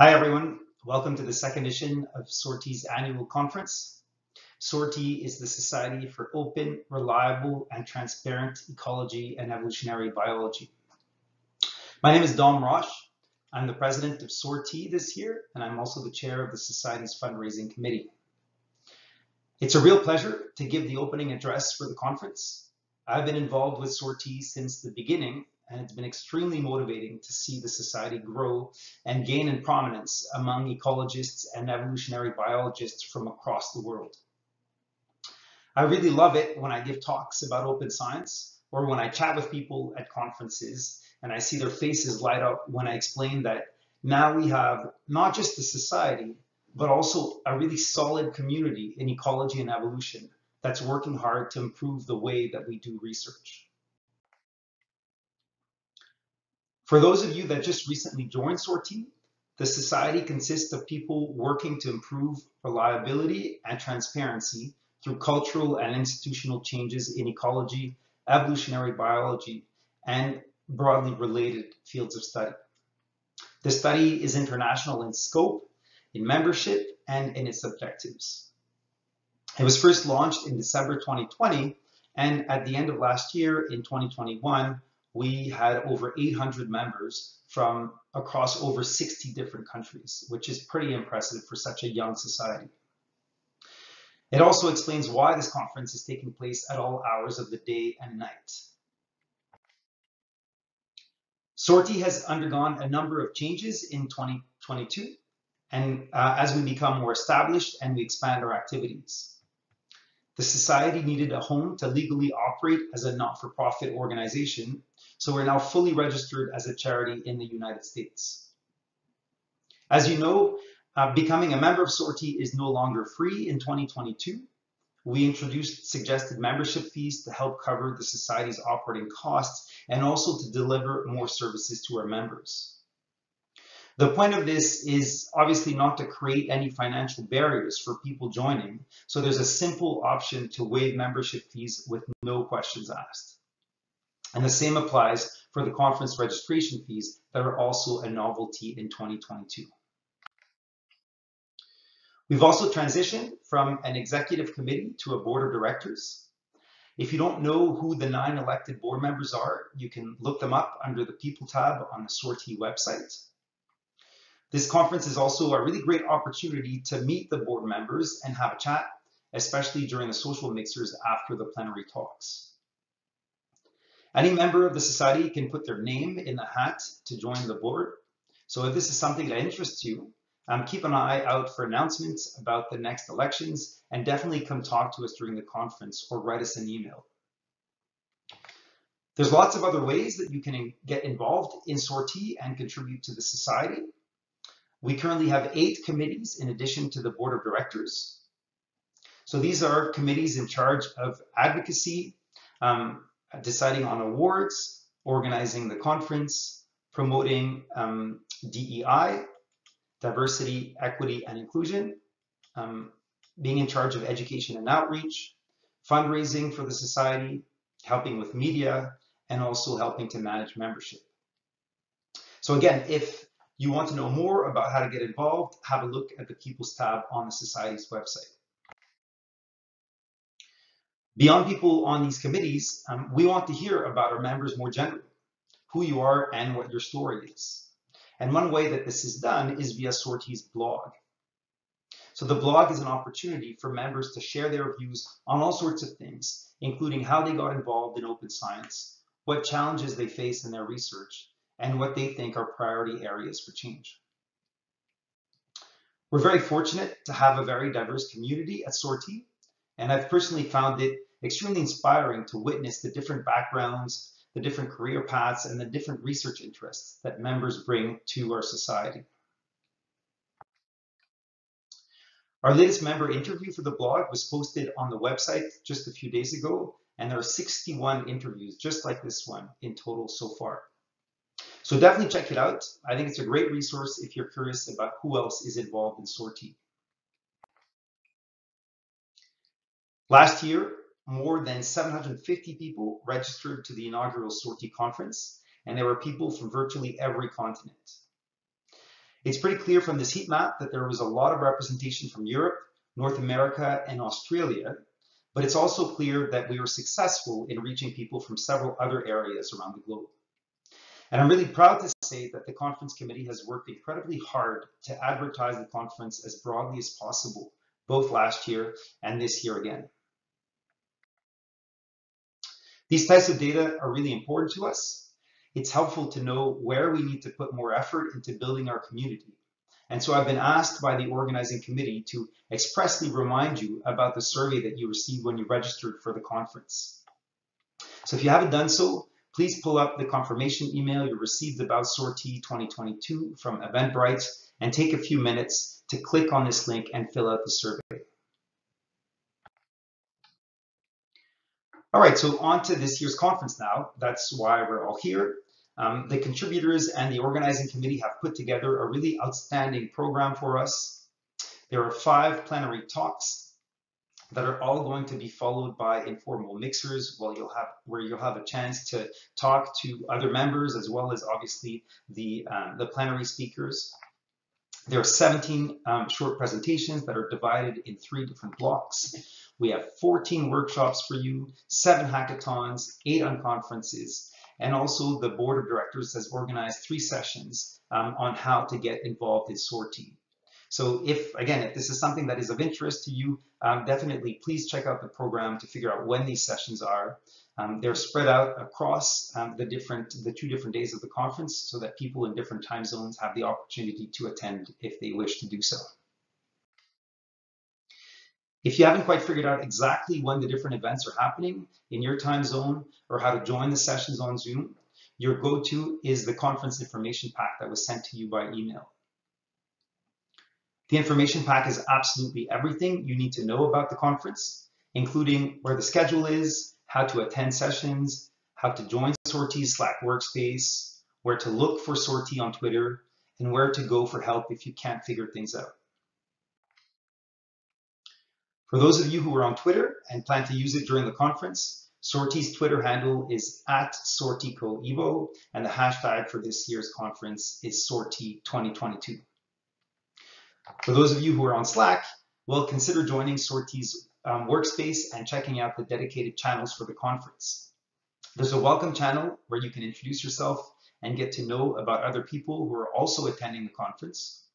Hi, everyone. Welcome to the second edition of SORTEE's annual conference. SORTEE is the Society for Open, Reliable, and Transparent Ecology and Evolutionary Biology. My name is Dom Roche. I'm the president of SORTEE this year, and I'm also the chair of the Society's fundraising committee. It's a real pleasure to give the opening address for the conference. I've been involved with SORTEE since the beginning, and it's been extremely motivating to see the Society grow and gain in prominence among ecologists and evolutionary biologists from across the world. I really love it when I give talks about open science or when I chat with people at conferences and I see their faces light up when I explain that now we have not just the Society, but also a really solid community in ecology and evolution that's working hard to improve the way that we do research. For those of you that just recently joined SORTEE, the Society consists of people working to improve reliability and transparency through cultural and institutional changes in ecology, evolutionary biology, and broadly related fields of study. The study is international in scope, in membership, and in its objectives. It was first launched in December 2020, and at the end of last year, in 2021, we had over 800 members from across over 60 different countries, which is pretty impressive for such a young society. It also explains why this conference is taking place at all hours of the day and night. SORTEE has undergone a number of changes in 2022, and as we become more established and we expand our activities. The Society needed a home to legally operate as a not-for-profit organization, so we're now fully registered as a charity in the United States. As you know, becoming a member of SORTEE is no longer free in 2022. We introduced suggested membership fees to help cover the Society's operating costs and also to deliver more services to our members. The point of this is obviously not to create any financial barriers for people joining, so there's a simple option to waive membership fees with no questions asked. And the same applies for the conference registration fees that are also a novelty in 2022. We've also transitioned from an executive committee to a board of directors. If you don't know who the 9 elected board members are, you can look them up under the People tab on the SORTEE website. This conference is also a really great opportunity to meet the board members and have a chat, especially during the social mixers after the plenary talks. Any member of the Society can put their name in the hat to join the board. So if this is something that interests you, keep an eye out for announcements about the next elections and definitely come talk to us during the conference or write us an email. There's lots of other ways that you can get involved in SORTEE and contribute to the Society. We currently have 8 committees in addition to the board of directors. So these are committees in charge of advocacy, deciding on awards, organizing the conference, promoting DEI, diversity, equity, and inclusion, being in charge of education and outreach, fundraising for the Society, helping with media, and also helping to manage membership. So again, if you want to know more about how to get involved, have a look at the People's tab on the Society's website. Beyond people on these committees, we want to hear about our members more generally, who you are and what your story is. And one way that this is done is via SORTEE's blog. So the blog is an opportunity for members to share their views on all sorts of things, including how they got involved in open science, what challenges they face in their research, and what they think are priority areas for change. We're very fortunate to have a very diverse community at SORTEE, and I've personally found it extremely inspiring to witness the different backgrounds, the different career paths, and the different research interests that members bring to our Society. Our latest member interview for the blog was posted on the website just a few days ago, and there are 61 interviews just like this one in total so far. So definitely check it out. I think it's a great resource if you're curious about who else is involved in SORTEE. Last year, more than 750 people registered to the inaugural SORTEE conference, and there were people from virtually every continent. It's pretty clear from this heat map that there was a lot of representation from Europe, North America, and Australia, but it's also clear that we were successful in reaching people from several other areas around the globe. And I'm really proud to say that the conference committee has worked incredibly hard to advertise the conference as broadly as possible, both last year and this year again. These types of data are really important to us. It's helpful to know where we need to put more effort into building our community. And so I've been asked by the organizing committee to expressly remind you about the survey that you received when you registered for the conference. So if you haven't done so, please pull up the confirmation email you received about SORTEE 2022 from Eventbrite and take a few minutes to click on this link and fill out the survey. All right, so on to this year's conference now. That's why we're all here. The contributors and the organizing committee have put together a really outstanding program for us. There are 5 plenary talks that are all going to be followed by informal mixers where you'll have a chance to talk to other members as well as obviously the plenary speakers. There are 17 short presentations that are divided in 3 different blocks. We have 14 workshops for you, 7 hackathons, 8 unconferences, and also the board of directors has organized 3 sessions on how to get involved in SORTEE. So if this is something that is of interest to you, definitely please check out the program to figure out when these sessions are. They're spread out across the 2 different days of the conference so that people in different time zones have the opportunity to attend if they wish to do so. If you haven't quite figured out exactly when the different events are happening in your time zone or how to join the sessions on Zoom, your go-to is the conference information pack that was sent to you by email. The information pack is absolutely everything you need to know about the conference, including where the schedule is, how to attend sessions, how to join SORTEE's Slack workspace, where to look for SORTEE on Twitter, and where to go for help if you can't figure things out. For those of you who are on Twitter and plan to use it during the conference, SORTEE's Twitter handle is @SORTEECoEvo, and the hashtag for this year's conference is SORTEE 2022. For those of you who are on Slack, well, consider joining SORTEE's workspace and checking out the dedicated channels for the conference. There's a welcome channel where you can introduce yourself and get to know about other people who are also attending the conference.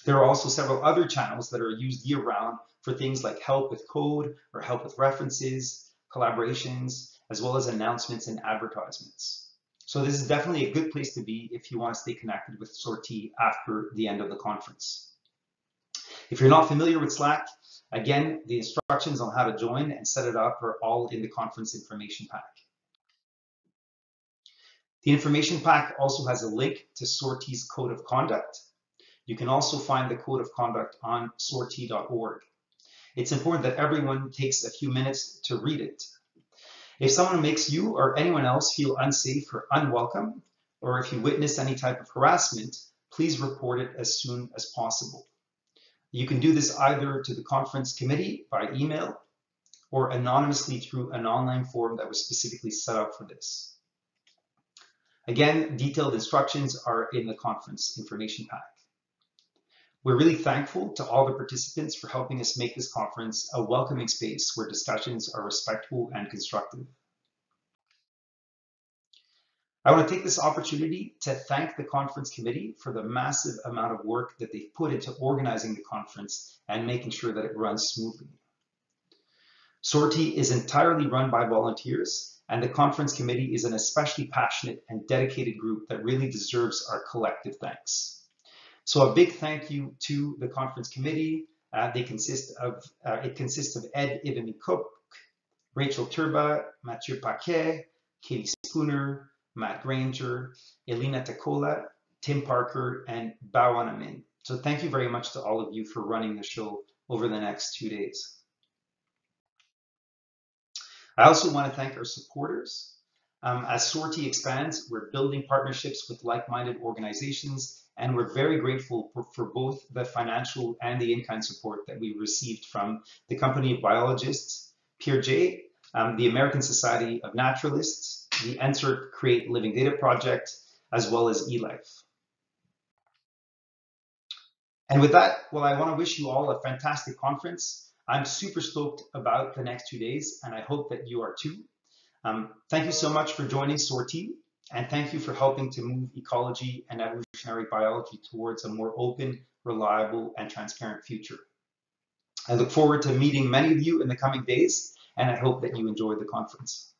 There are also several other channels that are used year-round for things like help with code or help with references, collaborations, as well as announcements and advertisements. So this is definitely a good place to be if you want to stay connected with SORTEE after the end of the conference. If you're not familiar with Slack, again, the instructions on how to join and set it up are all in the conference information pack. The information pack also has a link to SORTEE's Code of Conduct. You can also find the Code of Conduct on sortee.org. It's important that everyone takes a few minutes to read it. If someone makes you or anyone else feel unsafe or unwelcome, or if you witness any type of harassment, please report it as soon as possible. You can do this either to the conference committee by email or anonymously through an online form that was specifically set up for this. Again, detailed instructions are in the conference information pack. We're really thankful to all the participants for helping us make this conference a welcoming space where discussions are respectful and constructive. I want to take this opportunity to thank the conference committee for the massive amount of work that they've put into organizing the conference and making sure that it runs smoothly. SORTEE is entirely run by volunteers, and the conference committee is an especially passionate and dedicated group that really deserves our collective thanks. So a big thank you to the conference committee. It consists of Ed Ivany-Cook, Rachel Turba, Mathieu Paquet, Katie Spooner, Matt Granger, Elena Tacola, Tim Parker, and Bawan Amin. So thank you very much to all of you for running the show over the next 2 days. I also want to thank our supporters. As SORTEE expands, we're building partnerships with like-minded organizations, and we're very grateful for both the financial and the in-kind support that we received from the Company of Biologists, Peer J, the American Society of Naturalists, the NSERC Create Living Data Project, as well as eLife. And with that, well, I want to wish you all a fantastic conference. I'm super stoked about the next 2 days, and I hope that you are too. Thank you so much for joining SORTEE, and thank you for helping to move ecology and evolutionary biology towards a more open, reliable, and transparent future. I look forward to meeting many of you in the coming days, and I hope that you enjoyed the conference.